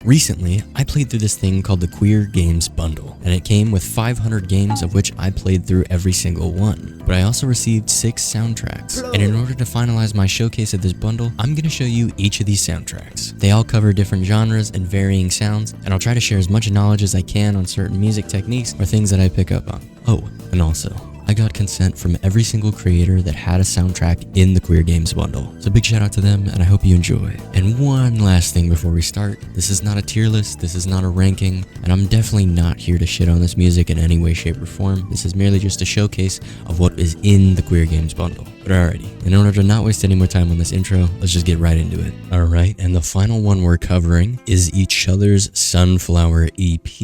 Recently, I played through this thing called the Queer Games Bundle, and it came with 500 games of which I played through every single one. But I also received 6 soundtracks, and in order to finalize my showcase of this bundle, I'm going to show you each of these soundtracks. They all cover different genres and varying sounds, and I'll try to share as much knowledge as I can on certain music techniques or things that I pick up on. Oh, and also, I got consent from every single creator that had a soundtrack in the Queer Games Bundle. So big shout out to them, and I hope you enjoy. And one last thing before we start, this is not a tier list, this is not a ranking, and I'm definitely not here to shit on this music in any way, shape, or form. This is merely just a showcase of what is in the Queer Games Bundle. But alrighty, in order to not waste any more time on this intro, let's just get right into it. Alright, and the final one we're covering is Each Other's Sunflower EP.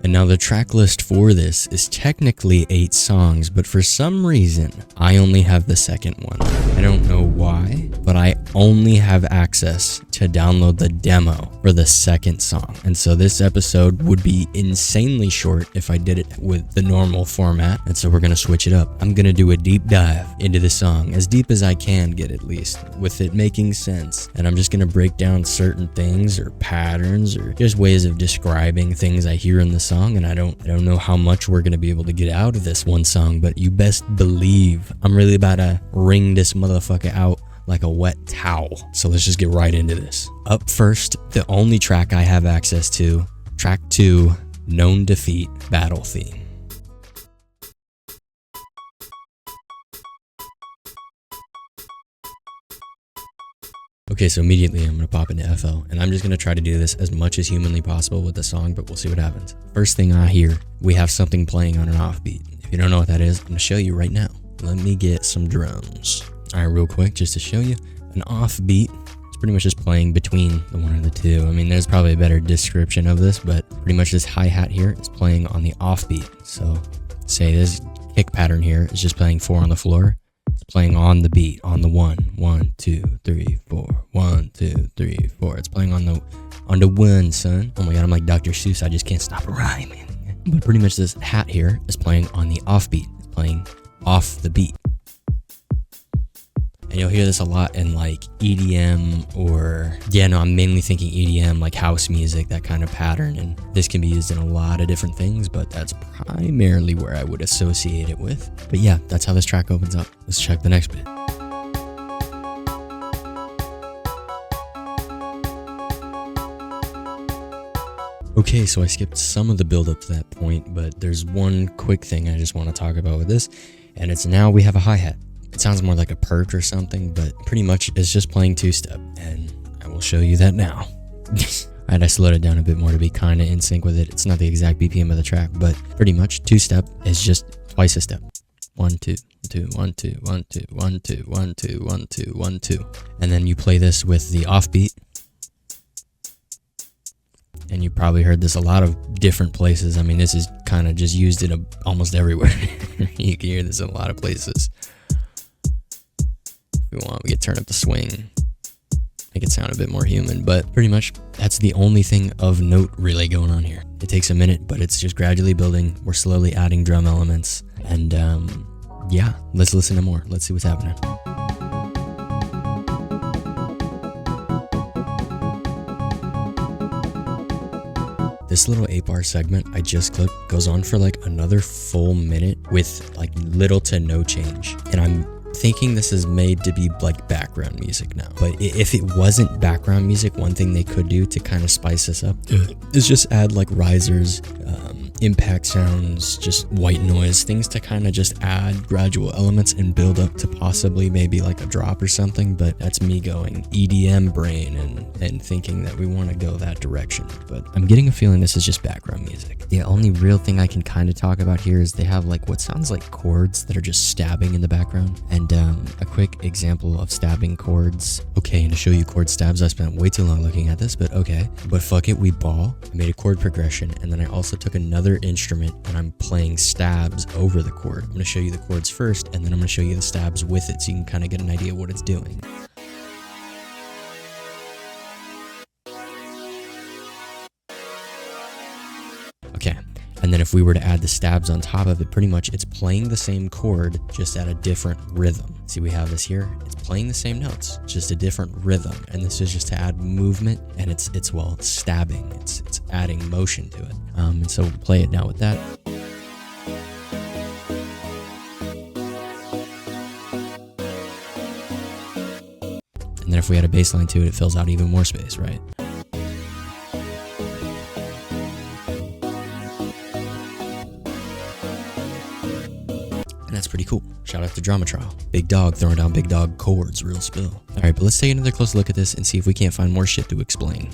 And now the track list for this is technically 8 songs, but for some reason, I only have the second one. I don't know why, but I only have access to download the demo for the second song. And so this episode would be insanely short if I did it with the normal format. And so we're gonna switch it up. I'm gonna do a deep dive into the song, as deep as I can get at least, with it making sense. And I'm just gonna break down certain things or patterns or just ways of describing things I hear in the song. And I don't know how much we're gonna be able to get out of this one song, but you best believe I'm really about to wring this motherfucker out like a wet towel. So let's just get right into this. Up first, the only track I have access to, track 2, Known Defeat Battle Theme. Okay, so immediately I'm gonna pop into FL, and I'm just gonna try to do this as much as humanly possible with the song, but we'll see what happens. First thing I hear, we have something playing on an offbeat. If you don't know what that is, I'm gonna show you right now. Let me get some drums. All right, real quick, just to show you, an offbeat, it's pretty much just playing between the one and the two. I mean, there's probably a better description of this, but pretty much this hi-hat here is playing on the offbeat. So say this kick pattern here is just playing 4 on the floor. It's playing on the beat, on the 1, 1, 2, 3, 4, 1, 2, 3, 4. It's playing on the 1, son. Oh my God, I'm like Dr. Seuss, I just can't stop rhyming. But pretty much this hat here is playing on the offbeat. It's playing off the beat. And you'll hear this a lot in like EDM I'm mainly thinking EDM, like house music, that kind of pattern. And this can be used in a lot of different things, but that's primarily where I would associate it with. But yeah, that's how this track opens up. Let's check the next bit. Okay, so I skipped some of the build up to that point, but there's one quick thing I just want to talk about with this, and it's now we have a hi-hat. It sounds more like a perch or something, but pretty much it's just playing 2-step, and I will show you that now. I slowed it down a bit more to be kind of in sync with it. It's not the exact BPM of the track, but pretty much 2-step is just twice a step. 1, 2, 2, 1, 2, 1, 2, 1, 2, 1, 2, 1, 2, 1, 2. And then you play this with the offbeat. And you probably heard this a lot of different places. I mean, this is kind of just used in almost everywhere. You can hear this in a lot of places. If we want, we can turn up the swing, make it sound a bit more human, but pretty much that's the only thing of note really going on here. It takes a minute, but it's just gradually building. We're slowly adding drum elements, and yeah, let's listen to more. Let's see what's happening. This little 8-bar segment I just clipped goes on for like another full minute with like little to no change, and I'm thinking this is made to be like background music now. But if it wasn't background music, one thing they could do to kind of spice this up is just add like risers, impact sounds, just white noise, things to kind of just add gradual elements and build up to possibly maybe like a drop or something. But that's me going EDM brain and thinking that we want to go that direction. But I'm getting a feeling this is just background music. The only real thing I can kind of talk about here is they have like what sounds like chords that are just stabbing in the background. And a quick example of stabbing chords. Okay, and to show you chord stabs, I spent way too long looking at this, but okay. But fuck it, we ball. I made a chord progression, and then I also took another instrument and I'm playing stabs over the chord. I'm going to show you the chords first, and then I'm going to show you the stabs with it so you can kind of get an idea of what it's doing. Okay, And then if we were to add the stabs on top of it, pretty much it's playing the same chord, just at a different rhythm. See, we have this here. It's playing the same notes, just a different rhythm. And this is just to add movement, and it's stabbing. It's adding motion to it. And so we'll play it now with that. And then if we add a bass line to it, it fills out even more space, right? And that's pretty cool. Shout out to Drama Trial. Big dog throwing down big dog chords, real spill. All right, but let's take another close look at this and see if we can't find more shit to explain.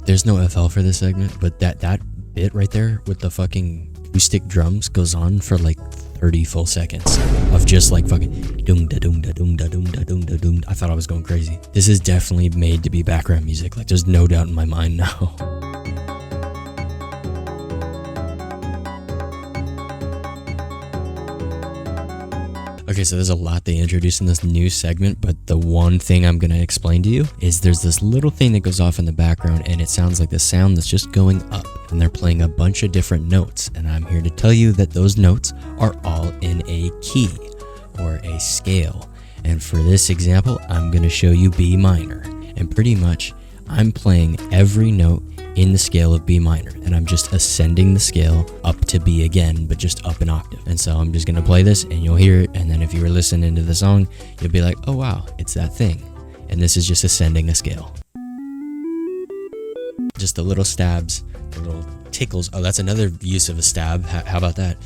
There's no FL for this segment, but that bit right there with the fucking acoustic drums goes on for like 30 full seconds of just like fucking doom da doom da doom da doom da doom da doom. I thought I was going crazy. This is definitely made to be background music. Like, there's no doubt in my mind now. Okay, so there's a lot they introduced in this new segment, but the one thing I'm going to explain to you is there's this little thing that goes off in the background, and it sounds like the sound that's just going up, and they're playing a bunch of different notes, and I'm here to tell you that those notes are all in a key or a scale. And for this example, I'm going to show you B minor, and pretty much I'm playing every note in the scale of B minor, and I'm just ascending the scale up to B again, but just up an octave. And so I'm just gonna play this and you'll hear it, and then if you were listening to the song, you'll be like, oh wow, it's that thing. And this is just ascending a scale. Just the little stabs, the little tickles. Oh, that's another use of a stab. How about that?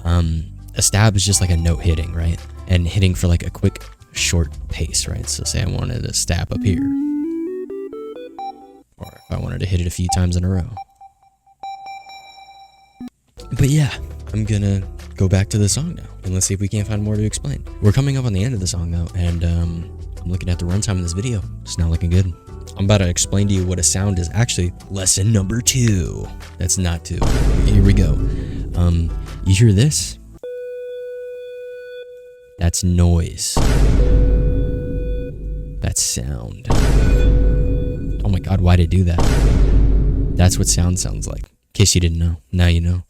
A stab is just like a note hitting, right? And hitting for like a quick, short pace, right? So say I wanted to stab up here, or if I wanted to hit it a few times in a row. But yeah, I'm gonna go back to the song now, and let's see if we can't find more to explain. We're coming up on the end of the song though, and I'm looking at the runtime of this video. It's not looking good. I'm about to explain to you what a sound is. Actually, lesson number 2. That's not 2. Here we go. You hear this? That's noise. That's sound. Oh my god, why'd it do that? That's what sound sounds like. In case you didn't know, now you know.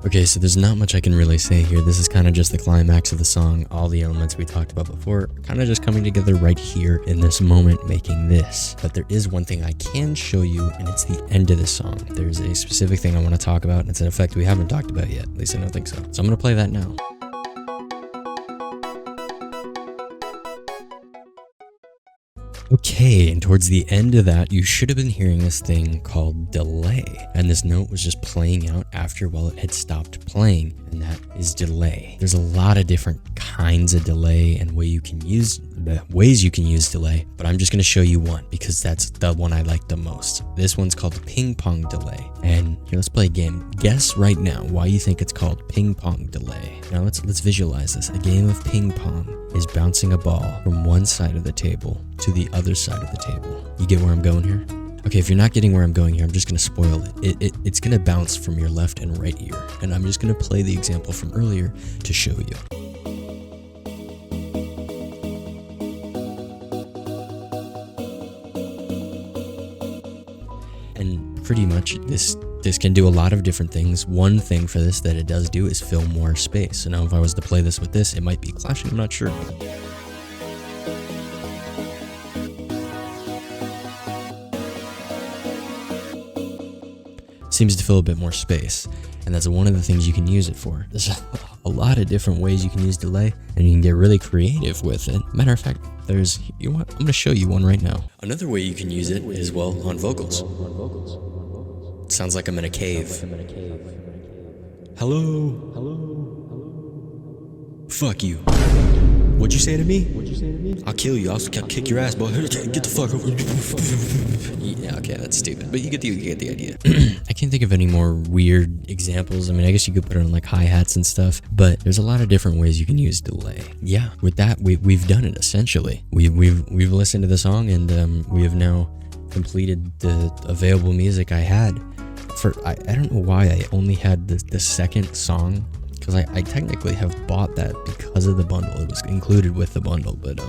Okay, so there's not much I can really say here. This is kind of just the climax of the song. All the elements we talked about before kind of just coming together right here in this moment, making this. But there is one thing I can show you, and it's the end of the song. There's a specific thing I want to talk about, and it's an effect we haven't talked about yet. At least I don't think so. So I'm going to play that now. Okay, and towards the end of that, you should have been hearing this thing called delay. And this note was just playing out after while it had stopped playing, and that is delay. There's a lot of different kinds of delay and ways you can use delay, but I'm just going to show you one because that's the one I like the most. This one's called the ping pong delay. And here, let's play a game. Guess right now why you think it's called ping pong delay. Now let's visualize this. A game of ping pong is bouncing a ball from one side of the table to the other side of the table. You get where I'm going here? Okay, if you're not getting where I'm going here, I'm just going to spoil it. It's going to bounce from your left and right ear. And I'm just going to play the example from earlier to show you. And pretty much this can do a lot of different things. One thing for this that it does do is fill more space. So now if I was to play this with this, it might be clashing, I'm not sure. Seems to fill a bit more space, and that's one of the things you can use it for. There's a lot of different ways you can use delay, and you can get really creative with it. Matter of fact, you know what? I'm going to show you one right now. Another way you can use it is, well, on vocals. It sounds like I'm in a cave. Hello? Fuck you. What'd you say to me? I'll kill you. I'll kick your ass, boy. Get the fuck over. Yeah, okay, that's stupid. But you get the idea. I can't think of any more weird examples. I mean, I guess you could put it on like hi-hats and stuff, but there's a lot of different ways you can use delay. Yeah, with that, we've done it essentially. We've listened to the song, and we have now completed the available music I had I don't know why I only had the second song, because I technically have bought that because of the bundle. It was included with the bundle, but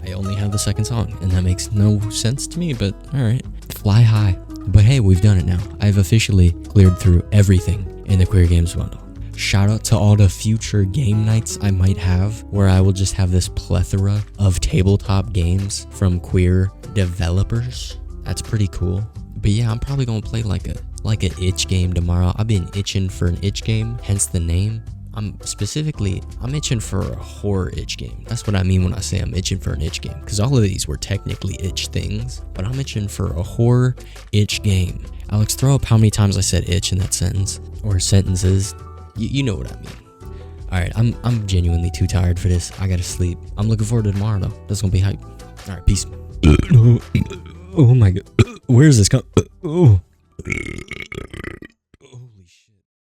I only have the second song, and that makes no sense to me, but alright. Fly high. But hey, we've done it now. I've officially cleared through everything in the Queer Games bundle. Shout out to all the future game nights I might have, where I will just have this plethora of tabletop games from queer developers. That's pretty cool. But yeah, I'm probably gonna play like an itch game tomorrow. I've been itching for an itch game, hence the name. I'm itching for a horror itch game. That's what I mean when I say I'm itching for an itch game, because all of these were technically itch things, but I'm itching for a horror itch game. Alex, throw up how many times I said itch in that sentence, or sentences. You know what I mean. Alright, I'm genuinely too tired for this. I gotta sleep. I'm looking forward to tomorrow though. That's gonna be hype. Alright, peace. Oh my god. Where is this coming? Oh.